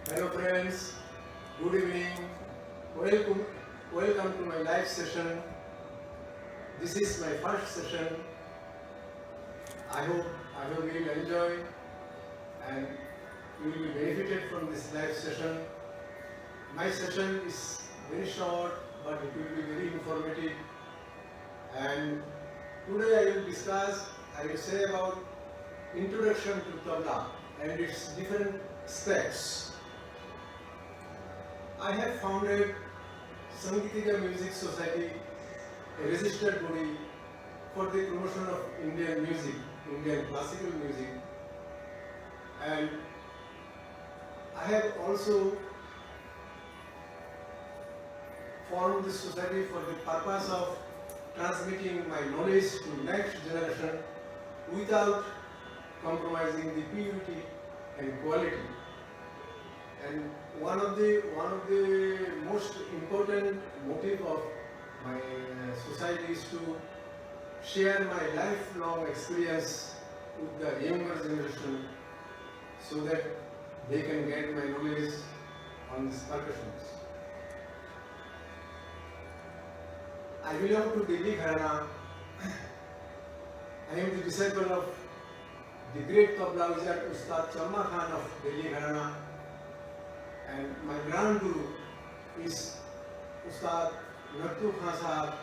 Hello friends, good evening. Welcome, welcome to my live session. This is my first session. I hope you will enjoy and you will be benefited from this live session. My session is very short, but it will be very informative. And today I will say about introduction to tabla and its different steps. I have founded Sangeetika Music Society, a registered body for the promotion of Indian music, Indian classical music. And I have also formed this society for the purpose of transmitting my knowledge to next generation without compromising the purity and quality. And one of the most important motive of my society is to share my lifelong experience with the younger generation so that they can get my knowledge on these percussions. I belong to Delhi Gharana. I am the disciple of the great tabla wizard Ustad Chamma Khan of Delhi Gharana. And my grand guru is Ustad Nattu Khan Sahab,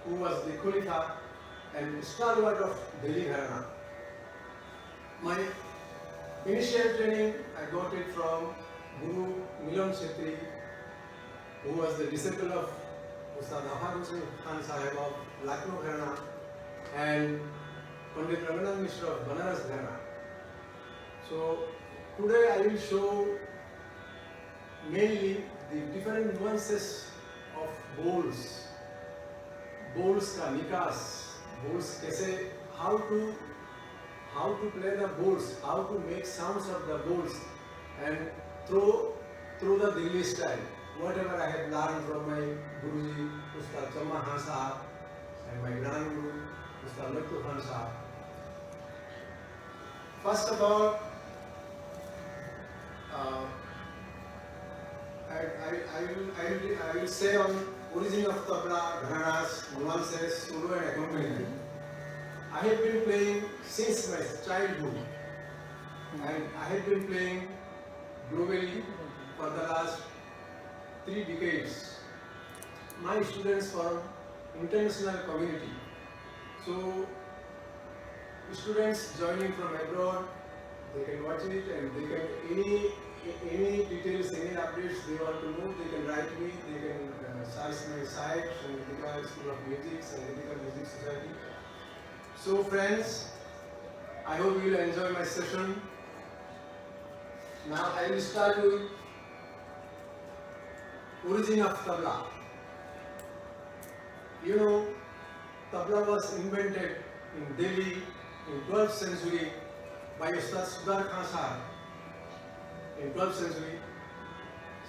who was the Khalifa and stalwart of Delhi Gharana. My initial training I got it from Guru Milan Shetty, who was the disciple of Ustad Ahmad Hussain Khan Sahib of Lucknow Gharana and Pandit Raghunath Mishra of Banaras Gharana. So today I will show mainly the different nuances of bowls का निकास, bowls कैसे, how to play the bowls, how to make sounds of the bowls and through the Delhi style, whatever I have learned from my Guruji Ustad Chamma Khan Sahab and my grand Guru Ustad Nattu Khan Sahab. First of all, I will say on origin of tabla, gharanas, nuances, solo and accompaniment. I have been playing since my childhood and I have been playing globally for the last 3 decades. My students form international community. So students joining from abroad, they can watch it and they can any details, any updates they want to know, they can write me, they can search my site, Sangeetika School of Music, Sangeetika Music Society. So friends, I hope you will enjoy my session. Now I will start with origin of tabla. You know, tabla was invented in Delhi in 12th century by Ustad Sudar Khan Sahab. In 12th century,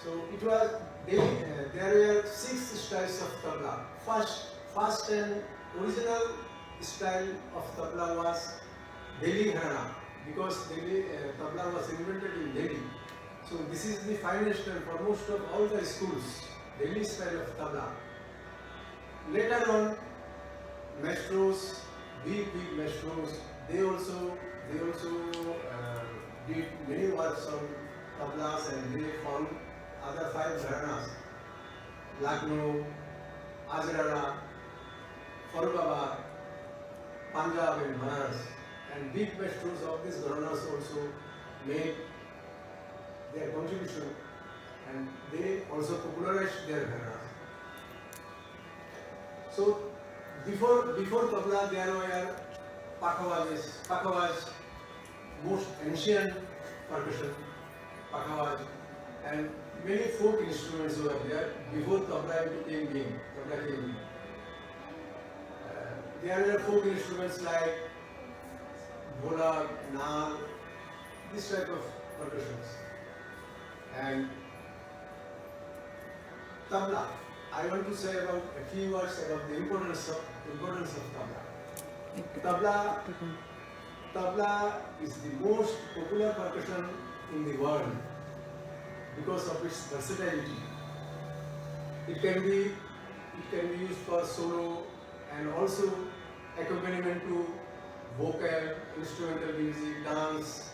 so it was there were 6 styles of tabla. First and original style of tabla was Delhi Gharana, because Delhi tabla was invented in Delhi. So this is the finest and foremost of all the schools, Delhi style of tabla. Later on, maestros, big maestros, they also did many works on tablas and they formed other 5 gharanas: Lucknow, Ajrana, Farrukhabad, Punjab and Banaras. And big maestros of these gharanas also made their contribution and they also popularized their gharanas. So before tabla there were pakhawas, most ancient percussion, pakhawas, and many folk instruments were there before tabla came in. There were folk instruments like dholak, naal, this type of percussions. And tabla, I want to say about a few words about the importance of tabla. Tabla is the most popular percussion in the world because of its versatility. It can be used for solo and also accompaniment to vocal, instrumental music, dance,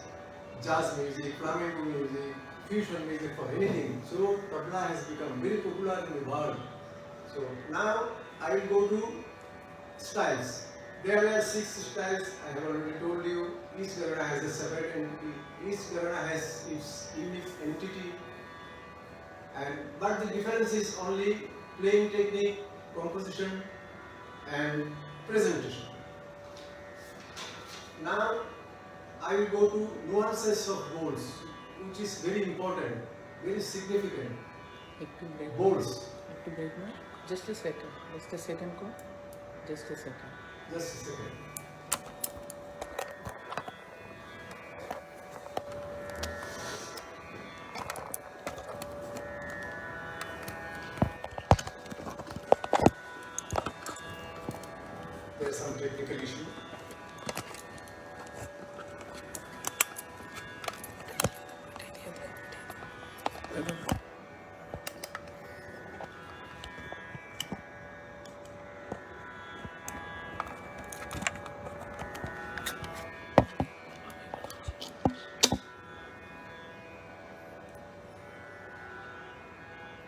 jazz music, flamenco music, fusion music, for anything. So tabla has become very popular in the world. So now I will go to styles. There are 6 styles. I have already told you. Each gharana has a separate entity. Each gharana has its unique entity. But the difference is only playing technique, composition, and presentation. Now I will go to nuances of bowls, which is very important, very significant. Bowls. Just a second. Just a second. Just a second. There is some technical issue.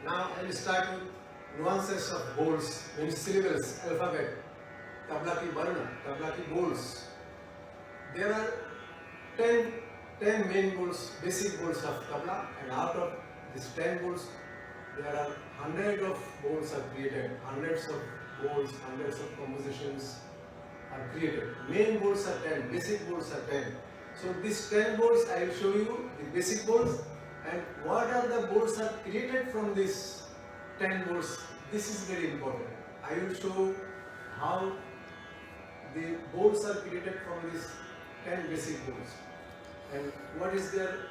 Now I will start with nuances of bowls, means syllables, alphabet, tabla ki varna, tabla ki bowls. There are 10 main bowls, basic bowls of tabla, and out of these 10 bowls, there are hundreds of bowls are created, hundreds of bowls, hundreds of compositions are created. Main bowls are 10, basic bowls are 10. So these 10 bowls, I will show you the basic bowls and what are the bowls are created from these 10 bowls. This is very important. I will show how the bowls are created from these 10 basic bowls and what is their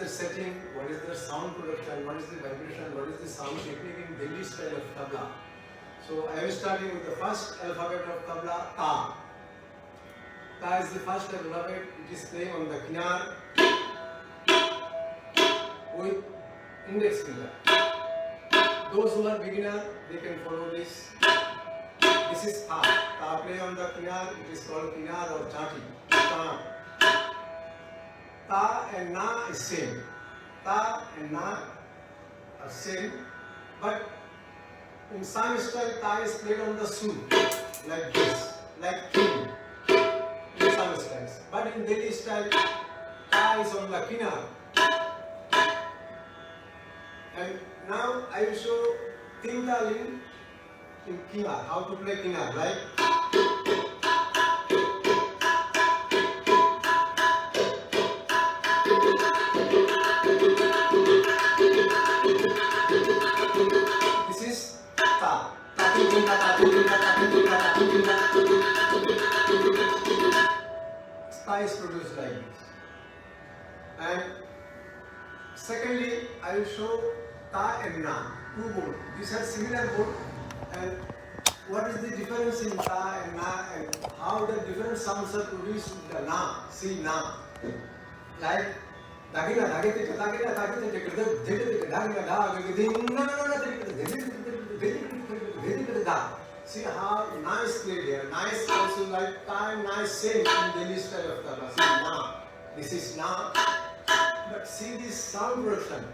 setting, what is their sound production, what is the vibration, what is the sound technique in Delhi style of tabla. So I am starting with the first alphabet of tabla, Ta. Ta is the first alphabet. It is playing on the kinar with index finger. Those who are beginner, they can follow this. This is Ta. Ta play on the kinar. It is called kinar or chati. Ta. Ta and Na is same. Ta and Na are same, but in some style Ta is played on the sur, like this, like king, in some styles. But in Delhi style, Ta is on the kinar. And now I will show Tintal in kinar, how to play kinar, right? This is Ta. Ta is produced like this. And secondly, I will show Ta and Na, two board. These are similar board. And what is the difference in Ta and Na and how the different sounds are produced with the Na? See Na. Like Dagina, Dagita, Dagina, Dagina, see how nice played here. Nice also like time, nice same in Delhi style of tabla. See Na. This is Na. But see this sound production.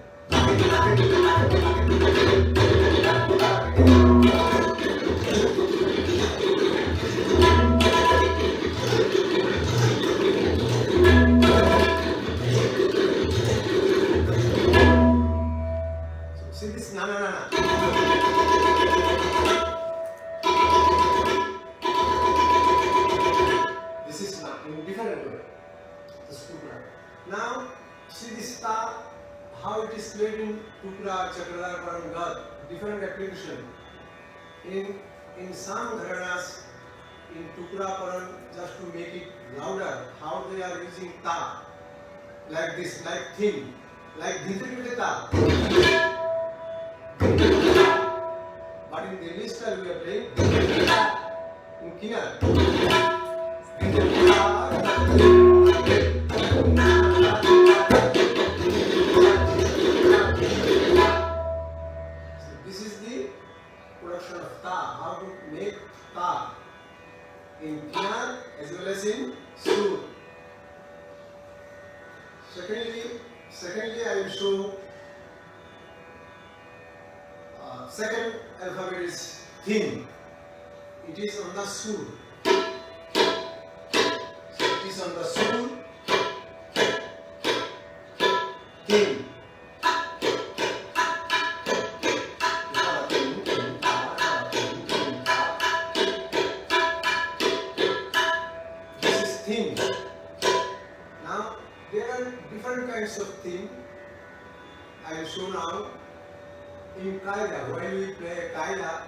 See this na na na na. This is na in different way. This tukra. Now see this ta, how it is played in tukra, chakradhar, param, gad, different application. In some gharanas, in tukra, param, just to make it louder, how they are using ta, like this, like thin, like dhita ta. But in Delhi style we are playing in kinar. Secondly, I will show second alphabet is thin. It is on the stool. So it is on the stool. Thin. This is thin. Now there are different kinds of thin. I will show now. In Qaida, when we play Qaida,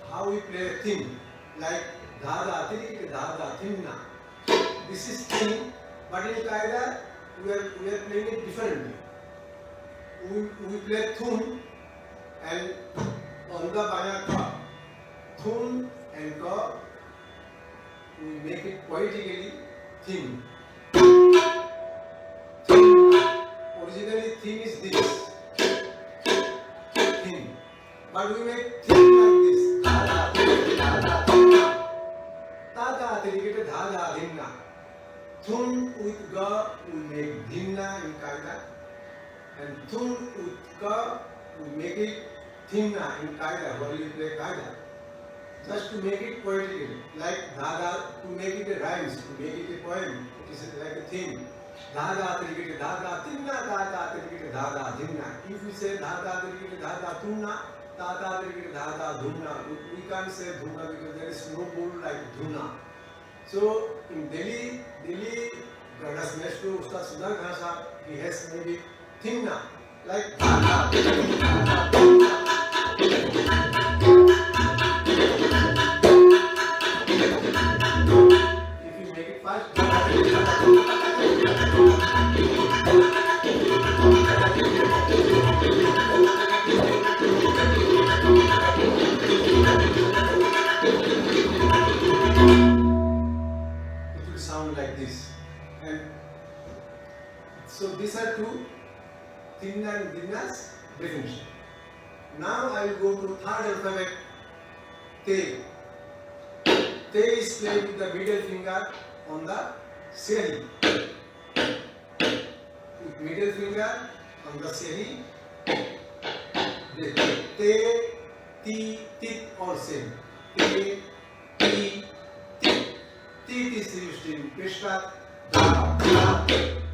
how we play thin, like Dada, Tirikita Dada, Thinna. This is thin, but in Qaida, we are playing it differently. We play Thun and on the Baya Ka. Thun and Ka, we make it poetically thin. Originally, thin is this. But we make thin like this. Dada, dada, dada. Tata, tirikita, dada, dhinna. Thun with ga, we make dhinna in Qaida. And thun with ka, we make it thinna in Qaida, when we play Qaida. Just to make it poetically. Like dada, to make it a rhymes, to make it a poem. It is like a thing. Dada, tirikita, dada, thinna, dada, tirikita, dada, dhinna. If we say dada, tirikita, dada, thunna, Tata, Dada, Dhuna. We can't say Dhuna because there is no bull like Dhuna. So in Delhi, Ganas next to Ustad Sudhar Khan Sahab, he has maybe Thinna, like Dada, if you make it fast, sound like this. And so these are two Thinna and Dhinna's definition. Now I will go to third alphabet, Te. Te is played with the middle finger on the Sehi. With middle finger on the Sehi. Te, Ti, Tit or same. Te, Ti, Tit. Tit is used in Krishna. Da, da,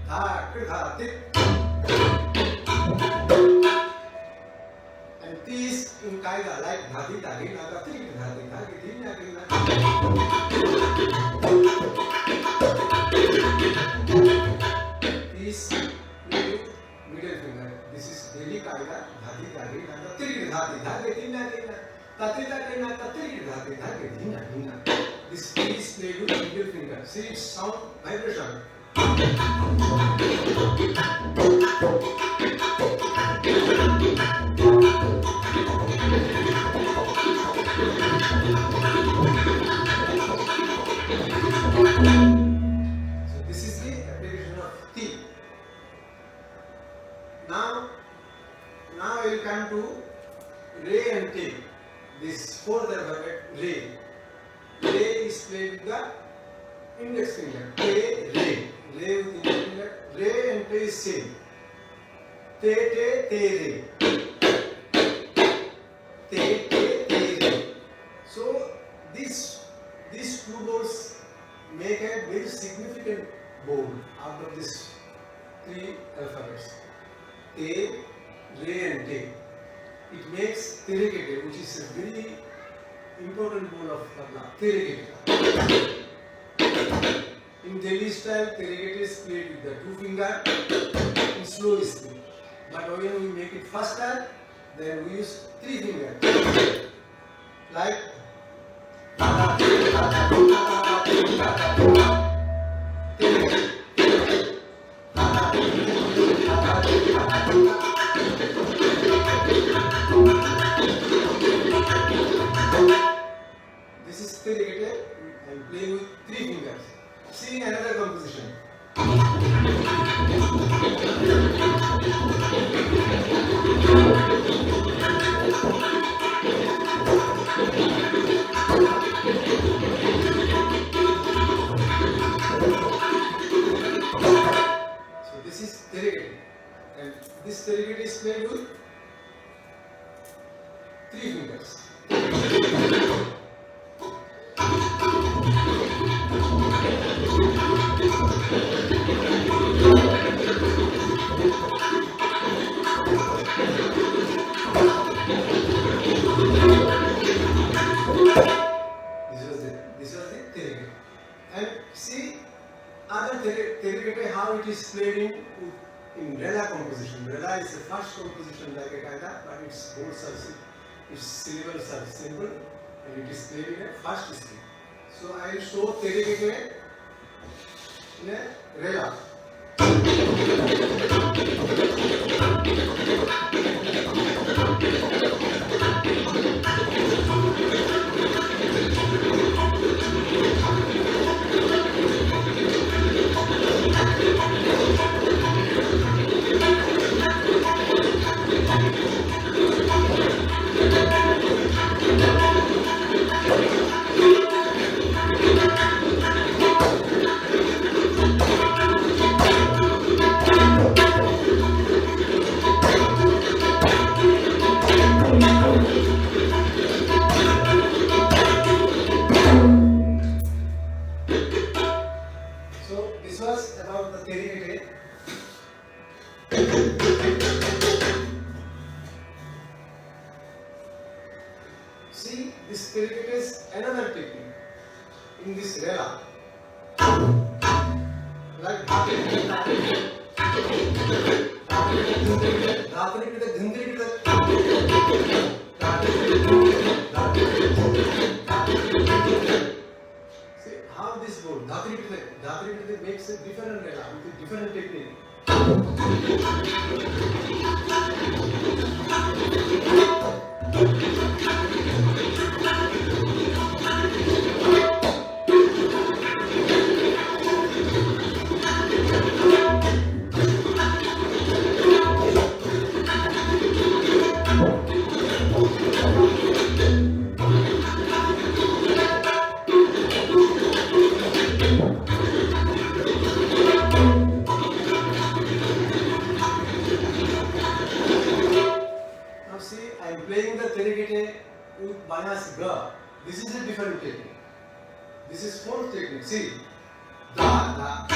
da, da, tit. And T is in Qaida, like dhati, dhati, naga, tiri, dhati, dhati, tiri, nagi, nagi. T is middle finger. This is Delhi Qaida, dhati, dhati, naga, tiri, dhati, dhati, tiri, nagi, nagi. Tati, dhati, naga, tiri, dhati, dhati, dhina, dhina. This T is played with middle finger. See its sound vibration. So this is the application of T. Now I will come to Re and Te. This fourth alphabet, Re. Re is played with the index finger. Te, Re. Re with index finger. Re and Te is same. Te, te, te, re. Te, te, te, re. So these two boards make a very significant board out of these three alphabets. Te, Re and Te. It makes Terikete, which is a very important board of tabla. Terikete. In Delhi style, Terikete is played with the two finger in slow speed. But when we make it faster, then we use three fingers. Like this is Terikete. I am playing with three fingers. See another composition. Terigate. And this terigate is played with 3 fingers. This was the terigate. And see other terigate how it is played in Rela composition. Rela is the first composition like a kind of, but its boards are its syllables are simple and it is played in a fast scale. So I will show terigate in a Rela. So this was about the terigate. See, this terigate is another technique in this Rela. Like see how this goes. Dhatrikrit makes a different Rela with a different technique. Now see, I am playing the terigate with Banas Ga. This is a different technique. This is fourth technique. See, Da, Da.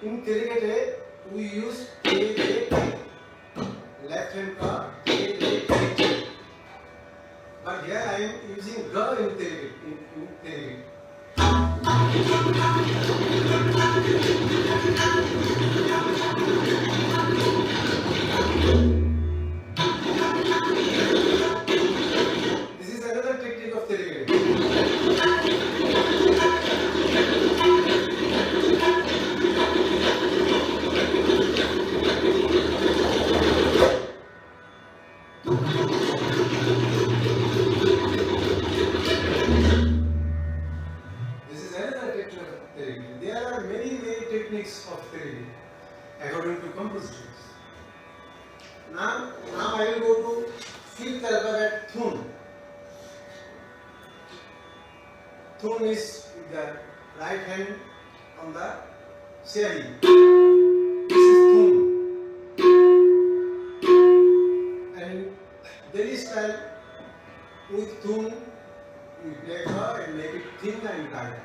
In terigate, we use A, left hand ka A. But here I am using Ga in terigate. This is another technique of terigate. This is another technique of terigate. There are many techniques of terigate according to compositions. Now I will go to fifth alphabet Thun. Thun is with the right hand on the Sehi. This is Thun. And Delhi style with Thun, we play her and make it thin and tight.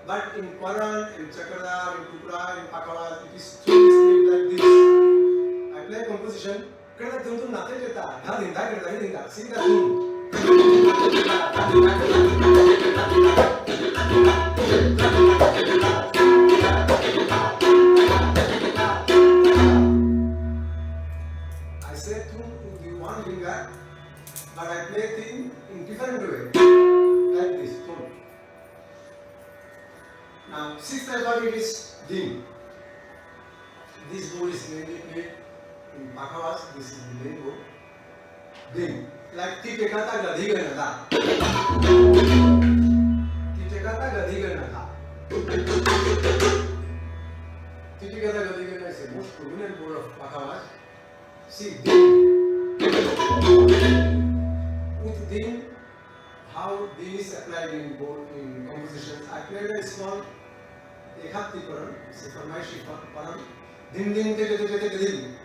But in Paran, in Chakradar, in Tukra, in Pakawaz, it is played like this. I play composition. Kada Thun Thun Nate Jeta, Dha Dinda, Kada Dinda. See the Thun. I say Thun with the one finger, but I play thin in different way. Like this, Thun. Now, sixth alphabet is Din. This board is mainly played in Pakawaz. This is the main board. Din. Like Titekata Gadhiganata. Titekata Gadhiganata. Titekata Gadhigana is the most prominent board of Pakawaz. See, Din. then how this applied in composition. I played a small Ekati Param, it's a Farmaishi Param. Din din te te te te din.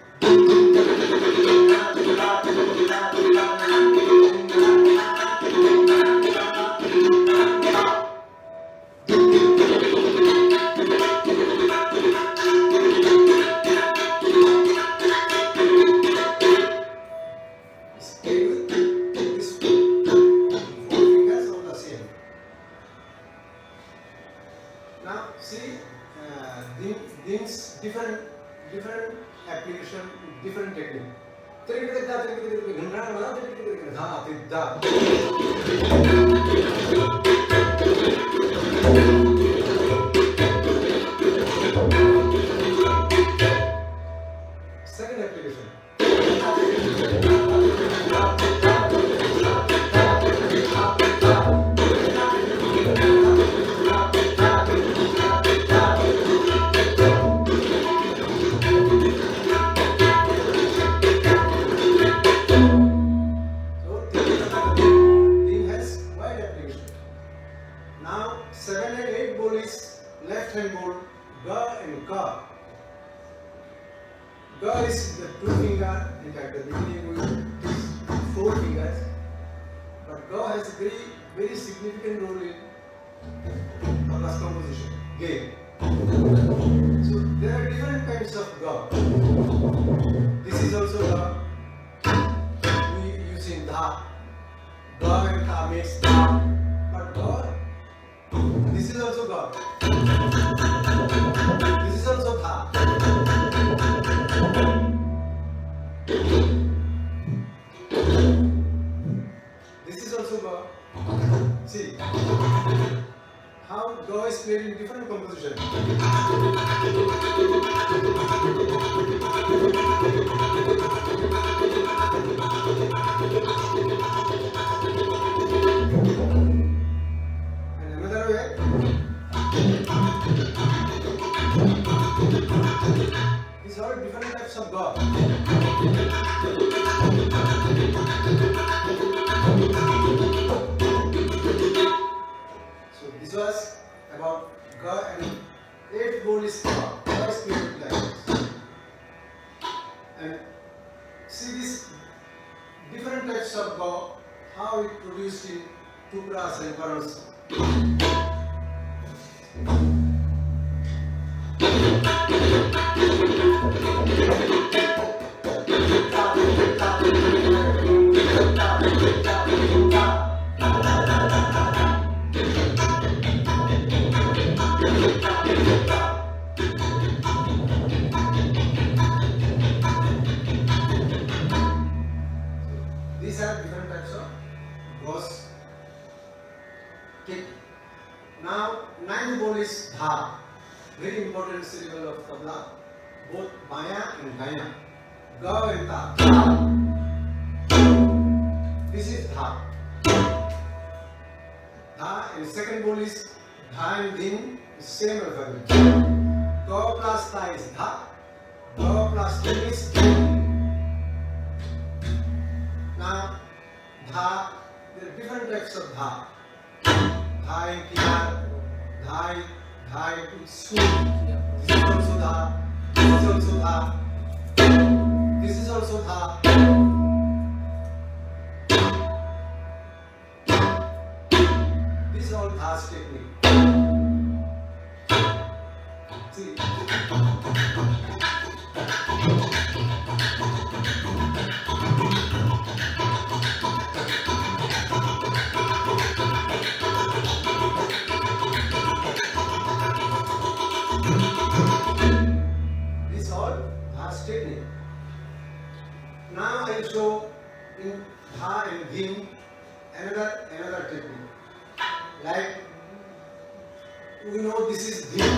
Now see, different application, different technique. Second application. Now 7 and 8 ball is left hand ball, ga and ka. Ga is the 2 finger, in fact the beginning with 4 fingers, but ga has a very significant role in tabla's composition, game. So there are different kinds of ga. This is also ga. We use in dha. Ga and tha makes dha, but ga. This is also ga. This is also tha. This is also ga. See how ga is played in different composition. And another way. These are different types of ga. So this was about ga and 8 ball is ga. Ga is played like this. And see these different types of ga, how it produced in tupras and params. These are different types of gauze kick. Now, 9th ball is dha, very important syllable of tabla, both baya and daya, ga and ta. This is dha. Dha and second ball is dha and din, same alphabet. Ga plus ta is dha, ga plus din is din. Now, dha, there are different types of dha. Dha and kiya, dha and su. This is also dha. This is also dha. This is also dha. This is all dha's technique. See. This all dha's technique. Now I will show in dha and dhim another technique. Like we know this is dhim,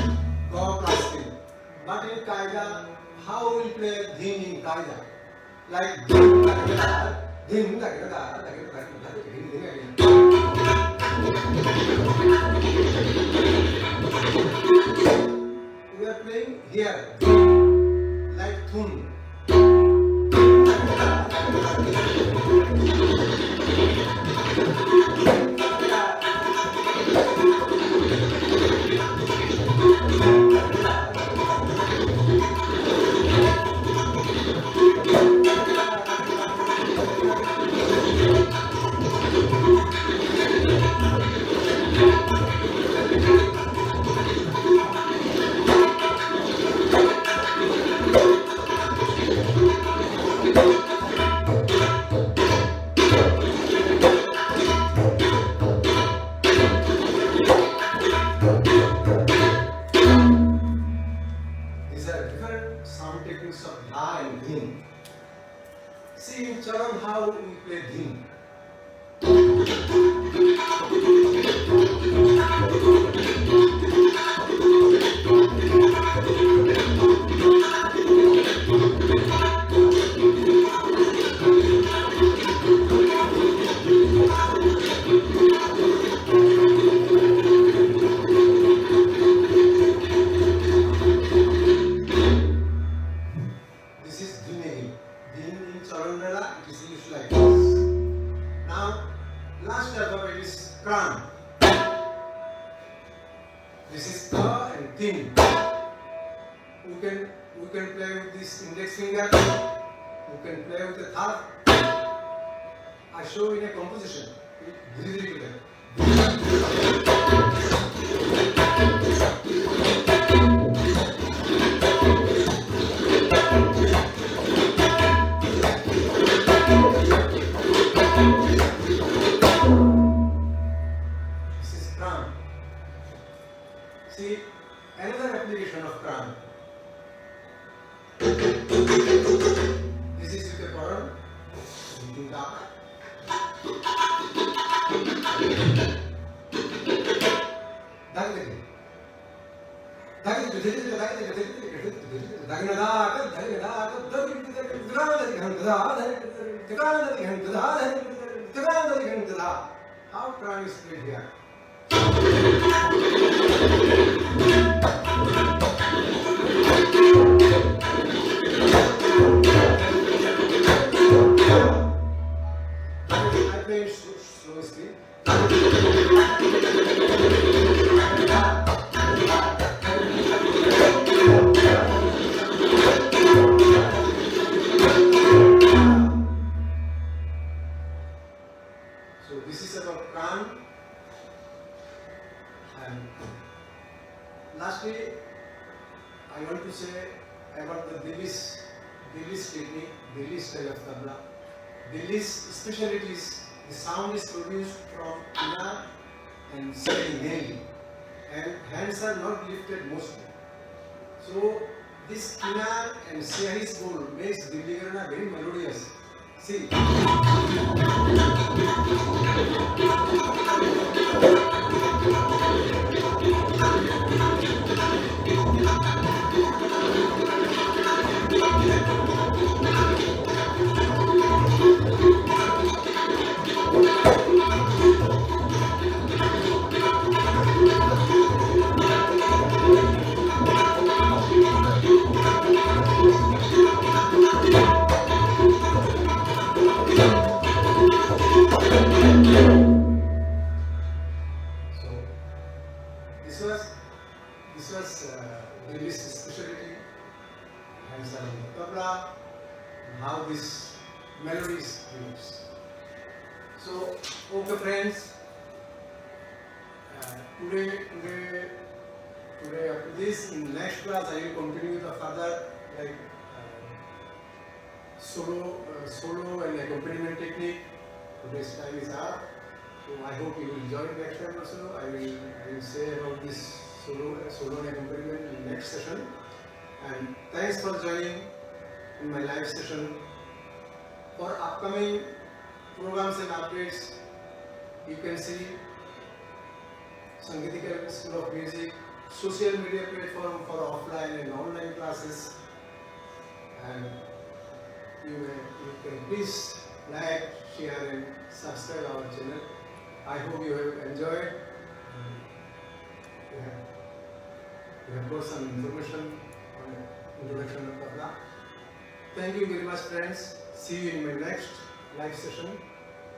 ga plus dhim. But in qaida, how we will play dhim in qaida? Like dhim, dhim, we are playing here, like thun. all we play dhin. This is dhinegi. Dhin in Charandala, it is used like this. Now, last alphabet is kran. This is ka and thin. We can play with this index finger. We can play with the thumb. I show in a composition. Dhiri dhiri together. This is kran. See, another application of kran. This is with a paran. How kran is played here? I play it slow speed. So this is about kran. And lastly, I want to say about the Dilli's technique, Dilli's style of tabla. Dilli's specialty is the sound is produced from inner and setting mainly, and hands are not lifted mostly. So this inner and Siahi's bowl makes Dilli Garana very melodious. See. This was Dilli's specialty, hands on the tabla, and how this melody is develops. So, okay friends, today after this, in next class I will continue the further like solo and accompaniment technique. Today's time is up. So I hope you will join next time also. I will say about this solo and accompaniment in the next session. And thanks for joining in my live session. For upcoming programs and updates, you can see Sangeetika School of Music, social media platform for offline and online classes. And you can please like, share and subscribe our channel. I hope you have enjoyed. You have got some information on introduction of tabla. Thank you very much friends. See you in my next live session.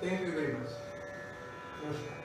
Thank you very much. Namaskar.